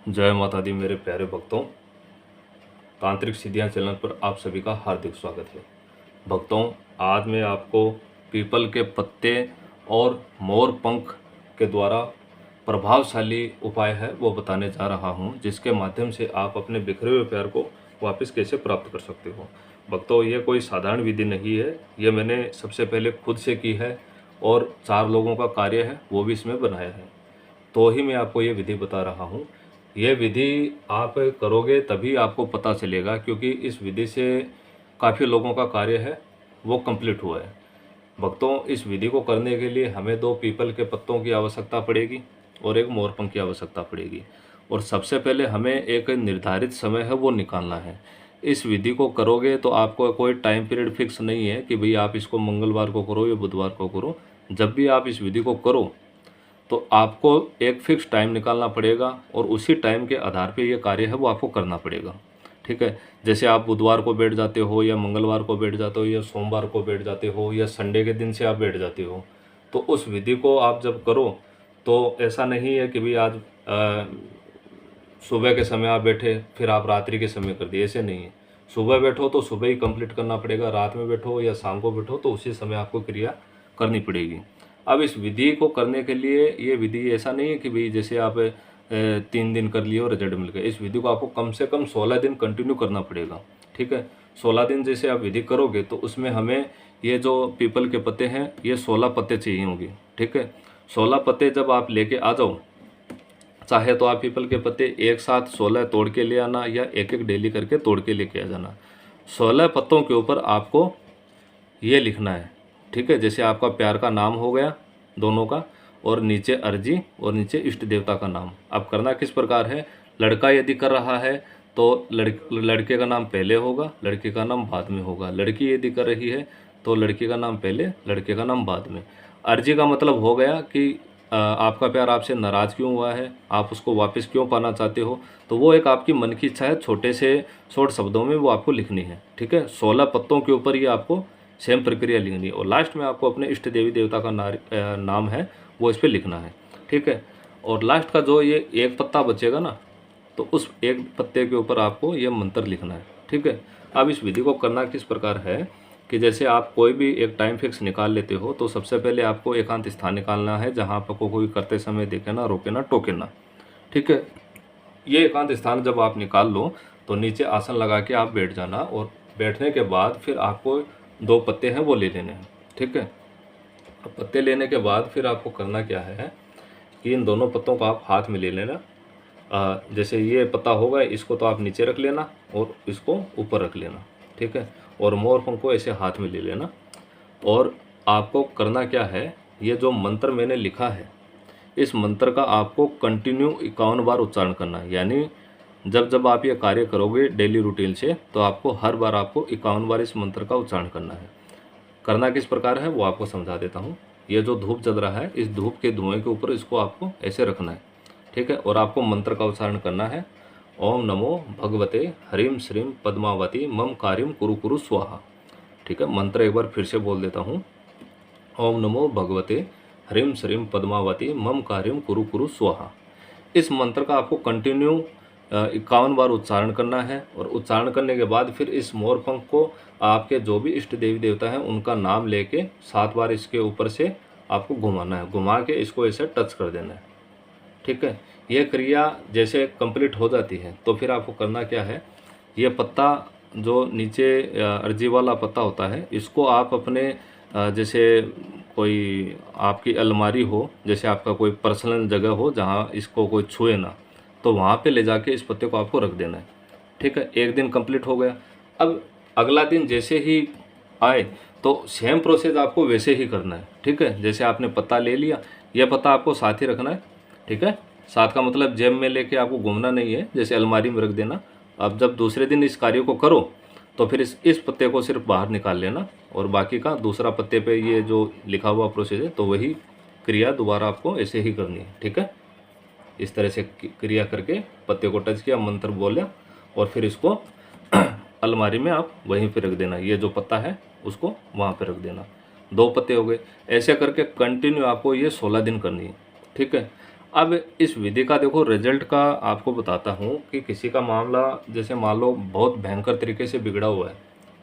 जय माता दी मेरे प्यारे भक्तों। तांत्रिक सिद्धियां चैनल पर आप सभी का हार्दिक स्वागत है। भक्तों, आज मैं आपको पीपल के पत्ते और मोर पंख के द्वारा प्रभावशाली उपाय है वो बताने जा रहा हूं, जिसके माध्यम से आप अपने बिखरे हुए प्यार को वापस कैसे प्राप्त कर सकते हो। भक्तों, ये कोई साधारण विधि नहीं है, ये मैंने सबसे पहले खुद से की है और 4 लोगों का कार्य है वो भी इसमें बनाया है, तो ही मैं आपको ये विधि बता रहा हूँ। ये विधि आप करोगे तभी आपको पता चलेगा, क्योंकि इस विधि से काफ़ी लोगों का कार्य है वो कंप्लीट हुआ है। भक्तों, इस विधि को करने के लिए हमें 2 पीपल के पत्तों की आवश्यकता पड़ेगी और एक मोरपंख की आवश्यकता पड़ेगी। और सबसे पहले हमें एक निर्धारित समय है वो निकालना है। इस विधि को करोगे तो आपको कोई टाइम पीरियड फिक्स नहीं है कि भाई आप इसको मंगलवार को करो या बुधवार को करो। जब भी आप इस विधि को करो तो आपको एक फ़िक्स टाइम निकालना पड़ेगा और उसी टाइम के आधार पे ये कार्य है वो आपको करना पड़ेगा। ठीक है? जैसे आप बुधवार को बैठ जाते हो या मंगलवार को बैठ जाते हो या सोमवार को बैठ जाते हो या संडे के दिन से आप बैठ जाते हो, तो उस विधि को आप जब करो तो ऐसा नहीं है कि भाई आज सुबह के समय आप बैठे फिर आप रात्रि के समय कर दिए, ऐसे नहीं है। सुबह बैठो तो सुबह ही कंप्लीट करना पड़ेगा, रात में बैठो या शाम को बैठो तो उसी समय आपको क्रिया करनी पड़ेगी। अब इस विधि को करने के लिए ये विधि ऐसा नहीं है कि भाई जैसे आप 3 दिन कर लिए और रिजल्ट मिल गया। इस विधि को आपको कम से कम 16 दिन कंटिन्यू करना पड़ेगा। ठीक है? 16 दिन जैसे आप विधि करोगे तो उसमें हमें ये जो पीपल के पत्ते हैं ये 16 पत्ते चाहिए होंगे। ठीक है? 16 पत्ते जब आप लेके आ जाओ, चाहे तो आप पीपल के पत्ते एक साथ 16 तोड़ के ले आना या एक एक डेली करके तोड़ के लेके आ जाना। 16 पत्तों के ऊपर आपको ये लिखना है। ठीक है? जैसे आपका प्यार का नाम हो गया दोनों का, और नीचे अर्जी और नीचे इष्ट देवता का नाम। अब करना किस प्रकार है, लड़का यदि कर रहा है तो लड़के का नाम पहले होगा, लड़की का नाम बाद में होगा। लड़की यदि कर रही है तो लड़की का नाम पहले, लड़के का नाम बाद में। अर्जी का मतलब हो गया कि आपका प्यार आपसे नाराज़ क्यों हुआ है, आप उसको वापस क्यों पाना चाहते हो, तो वो एक आपकी मन की इच्छा है, छोटे से शॉर्ट शब्दों में वो आपको लिखनी है। ठीक है? 16 पत्तों के ऊपर ही आपको सेम प्रक्रिया लिखनी है और लास्ट में आपको अपने इष्ट देवी देवता का नाम है वो इस पर लिखना है। ठीक है? और लास्ट का जो ये एक पत्ता बचेगा ना, तो उस एक पत्ते के ऊपर आपको ये मंत्र लिखना है। ठीक है? अब इस विधि को करना किस प्रकार है कि जैसे आप कोई भी एक टाइम फिक्स निकाल लेते हो तो सबसे पहले आपको एकांत स्थान निकालना है जहाँ आपको कोई करते समय देखे ना, रोके ना, टोके ना। ठीक है? ये एकांत स्थान जब आप निकाल लो तो नीचे आसन लगा के आप बैठ जाना और बैठने के बाद फिर आपको 2 पत्ते हैं वो ले लेने हैं। ठीक है? अब पत्ते लेने के बाद फिर आपको करना क्या है कि इन दोनों पत्तों को आप हाथ में ले लेना। जैसे ये पत्ता होगा इसको तो आप नीचे रख लेना और इसको ऊपर रख लेना। ठीक है? और मोर पंख को ऐसे हाथ में ले लेना और आपको करना क्या है, ये जो मंत्र मैंने लिखा है इस मंत्र का आपको कंटिन्यू 51 बार उच्चारण करना है। यानी जब जब आप ये कार्य करोगे डेली रूटीन से तो आपको हर बार आपको 51 बार इस मंत्र का उच्चारण करना है। करना किस प्रकार है वो आपको समझा देता हूँ। ये जो धूप जल रहा है इस धूप के धुएं के ऊपर इसको आपको ऐसे रखना है। ठीक है? और आपको मंत्र का उच्चारण करना है, ओम नमो भगवते ह्रीं श्रीं पद्मावती मम कार्यम कुरु कुरु स्वाहा। ठीक है? मंत्र एक बार फिर से बोल देता हूँ, ओम नमो भगवते ह्रीं श्रीं पद्मावती मम कार्यम कुरु कुरु स्वाहा। इस मंत्र का आपको कंटिन्यू 51 बार उच्चारण करना है और उच्चारण करने के बाद फिर इस मोर पंख को आपके जो भी इष्ट देवी देवता हैं उनका नाम लेके 7 बार इसके ऊपर से आपको घुमाना है, घुमा के इसको ऐसे टच कर देना है। ठीक है? यह क्रिया जैसे कंप्लीट हो जाती है तो फिर आपको करना क्या है, ये पत्ता जो नीचे अर्जी वाला पत्ता होता है इसको आप अपने जैसे कोई आपकी अलमारी हो, जैसे आपका कोई पर्सनल जगह हो जहाँ इसको कोई छुए ना, तो वहाँ पे ले जाके इस पत्ते को आपको रख देना है। ठीक है? एक दिन कंप्लीट हो गया। अब अगला दिन जैसे ही आए तो सेम प्रोसेस आपको वैसे ही करना है। ठीक है? जैसे आपने पत्ता ले लिया, यह पत्ता आपको साथ ही रखना है। ठीक है? साथ का मतलब जेब में लेके आपको घूमना नहीं है, जैसे अलमारी में रख देना। अब जब दूसरे दिन इस कार्य को करो तो फिर इस पत्ते को सिर्फ बाहर निकाल लेना और बाकी का दूसरा पत्ते पे ये जो लिखा हुआ प्रोसेस है तो वही क्रिया दोबारा आपको ऐसे ही करनी है। ठीक है? इस तरह से क्रिया करके पत्ते को टच किया, मंत्र बोला और फिर इसको अलमारी में आप वहीं पे रख देना। ये जो पत्ता है उसको वहाँ पे रख देना। 2 पत्ते हो गए। ऐसे करके कंटिन्यू आपको ये 16 दिन करनी है। ठीक है? अब इस विधि का देखो रिजल्ट का आपको बताता हूँ कि किसी का मामला जैसे मान लो बहुत भयंकर तरीके से बिगड़ा हुआ है,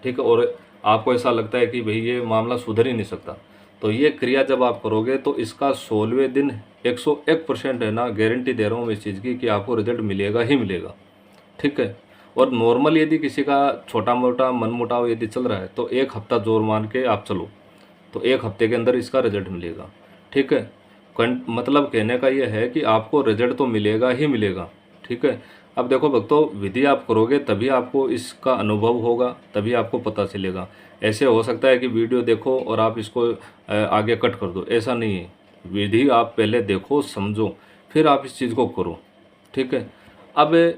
ठीक है, और आपको ऐसा लगता है कि भाई ये मामला सुधर ही नहीं सकता, तो ये क्रिया जब आप करोगे तो इसका 16वें दिन 101% है ना, गारंटी दे रहा हूँ मैं इस चीज़ की कि आपको रिजल्ट मिलेगा ही मिलेगा, ठीक है। और नॉर्मल यदि किसी का छोटा मोटा मनमुटाव यदि चल रहा है तो एक हफ्ता जोर मान के आप चलो, तो एक हफ्ते के अंदर इसका रिजल्ट मिलेगा, ठीक है। मतलब कहने का ये है कि आपको रिजल्ट तो मिलेगा ही मिलेगा, ठीक है। अब देखो भक्तों, विधि आप करोगे तभी आपको इसका अनुभव होगा, तभी आपको पता चलेगा। ऐसे हो सकता है कि वीडियो देखो और आप इसको आगे कट कर दो, ऐसा नहीं है। विधि आप पहले देखो, समझो, फिर आप इस चीज़ को करो, ठीक है। अब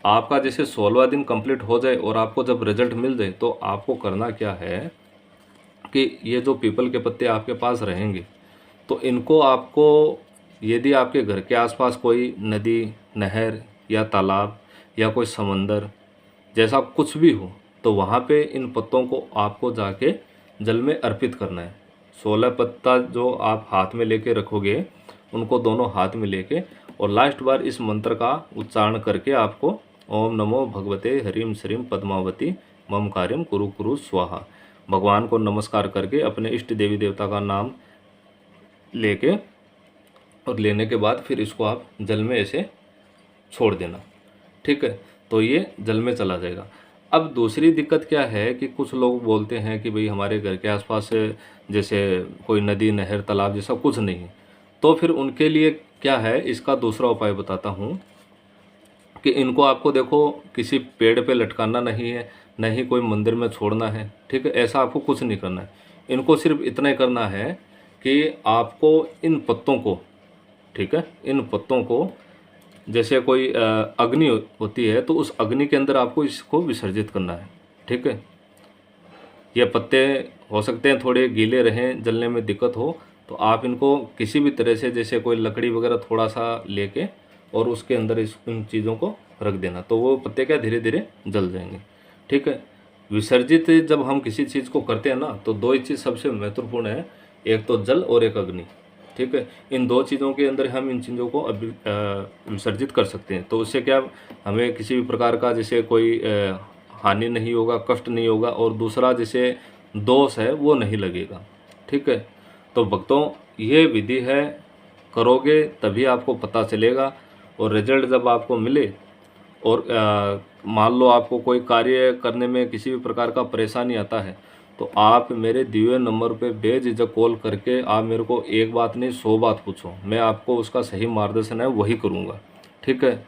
आपका जैसे 16वां दिन कंप्लीट हो जाए और आपको जब रिजल्ट मिल जाए तो आपको करना क्या है कि ये जो पीपल के पत्ते आपके पास रहेंगे तो इनको आपको, यदि आपके घर के आसपास कोई नदी, नहर या तालाब या कोई समंदर जैसा कुछ भी हो तो वहाँ पे इन पत्तों को आपको जाके जल में अर्पित करना है। 16 पत्ता जो आप हाथ में लेके रखोगे उनको दोनों हाथ में लेके और लास्ट बार इस मंत्र का उच्चारण करके आपको ओम नमो भगवते हरिम श्रीम पद्मावती मम कार्यम कुरु कुरु स्वाहा, भगवान को नमस्कार करके अपने इष्ट देवी देवता का नाम लेके और लेने के बाद फिर इसको आप जल में ऐसे छोड़ देना, ठीक है। तो ये जल में चला जाएगा। अब दूसरी दिक्कत क्या है कि कुछ लोग बोलते हैं कि भाई हमारे घर के आसपास जैसे कोई नदी, नहर, तालाब जैसा कुछ नहीं है, तो फिर उनके लिए क्या है, इसका दूसरा उपाय बताता हूँ कि इनको आपको देखो किसी पेड़ पे लटकाना नहीं है, न ही कोई मंदिर में छोड़ना है, ठीक है। ऐसा आपको कुछ नहीं करना है। इनको सिर्फ इतना ही करना है कि आपको इन पत्तों को, ठीक है, इन पत्तों को जैसे कोई अग्नि होती है तो उस अग्नि के अंदर आपको इसको विसर्जित करना है, ठीक है। ये पत्ते हो सकते हैं थोड़े गीले रहें, जलने में दिक्कत हो, तो आप इनको किसी भी तरह से जैसे कोई लकड़ी वगैरह थोड़ा सा लेके और उसके अंदर इन चीज़ों को रख देना, तो वो पत्ते क्या धीरे धीरे जल जाएंगे, ठीक है। विसर्जित जब हम किसी चीज़ को करते हैं ना तो दो ही चीज़ सबसे महत्वपूर्ण है, एक तो जल और एक अग्नि, ठीक है। इन दो चीज़ों के अंदर हम इन चीज़ों को विसर्जित कर सकते हैं, तो उससे क्या हमें किसी भी प्रकार का जैसे कोई हानि नहीं होगा, कष्ट नहीं होगा, और दूसरा जैसे दोष है वो नहीं लगेगा, ठीक है। तो भक्तों, ये विधि है, करोगे तभी आपको पता चलेगा। और रिजल्ट जब आपको मिले और मान लो आपको कोई कार्य करने में किसी भी प्रकार का परेशानी आता है तो आप मेरे दिए हुए नंबर पे बेझिझक कॉल करके आप मेरे को एक बात नहीं 100 बात पूछो, मैं आपको उसका सही मार्गदर्शन है वही करूँगा, ठीक है।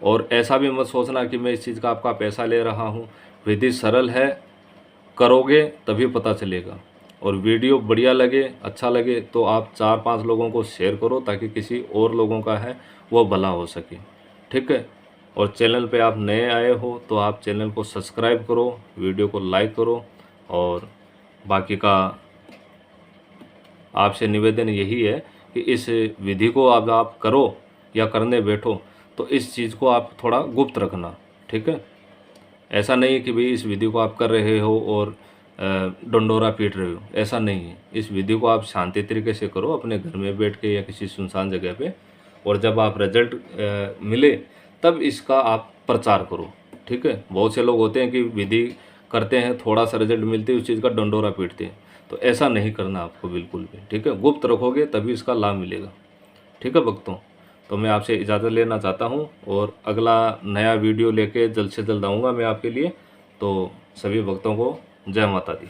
और ऐसा भी मत सोचना कि मैं इस चीज़ का आपका पैसा ले रहा हूँ। विधि सरल है, करोगे तभी पता चलेगा। और वीडियो बढ़िया लगे, अच्छा लगे तो आप 4-5 लोगों को शेयर करो ताकि किसी और लोगों का है वो भला हो सके, ठीक है। और चैनल पे आप नए आए हो तो आप चैनल को सब्सक्राइब करो, वीडियो को लाइक करो, और बाकी का आपसे निवेदन यही है कि इस विधि को अब आप करो या करने बैठो तो इस चीज़ को आप थोड़ा गुप्त रखना, ठीक है। ऐसा नहीं है कि भाई इस विधि को आप कर रहे हो और डंडोरा पीट रहे हो, ऐसा नहीं है। इस विधि को आप शांति तरीके से करो अपने घर में बैठ के या किसी सुनसान जगह पे, और जब आप रिजल्ट मिले तब इसका आप प्रचार करो, ठीक है। बहुत से लोग होते हैं कि विधि करते हैं, थोड़ा सा रिजल्ट मिलते ही उस चीज़ का डंडोरा पीटते हैं, तो ऐसा नहीं करना आपको बिल्कुल भी, ठीक है। गुप्त रखोगे तभी इसका लाभ मिलेगा, ठीक है भक्तों। तो मैं आपसे इजाज़त लेना चाहता हूँ और अगला नया वीडियो लेके जल्द से जल्द आऊँगा मैं आपके लिए। तो सभी भक्तों को जय माता दी।